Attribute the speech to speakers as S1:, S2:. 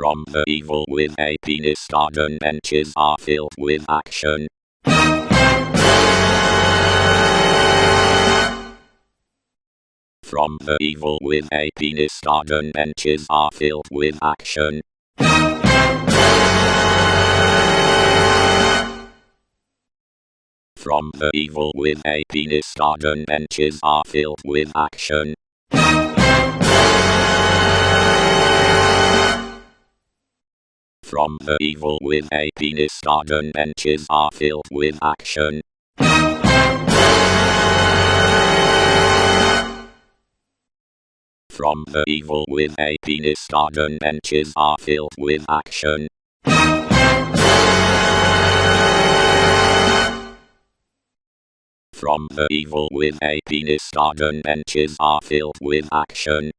S1: From the evil with a penis, garden benches are filled with action. From the evil with a penis, garden benches are filled with action. From the evil with a penis, garden benches are filled with action. From the evil with a penis, garden benches are filled with action. From the evil with a penis, garden benches are filled with action. From the evil with a penis, garden benches are filled with action.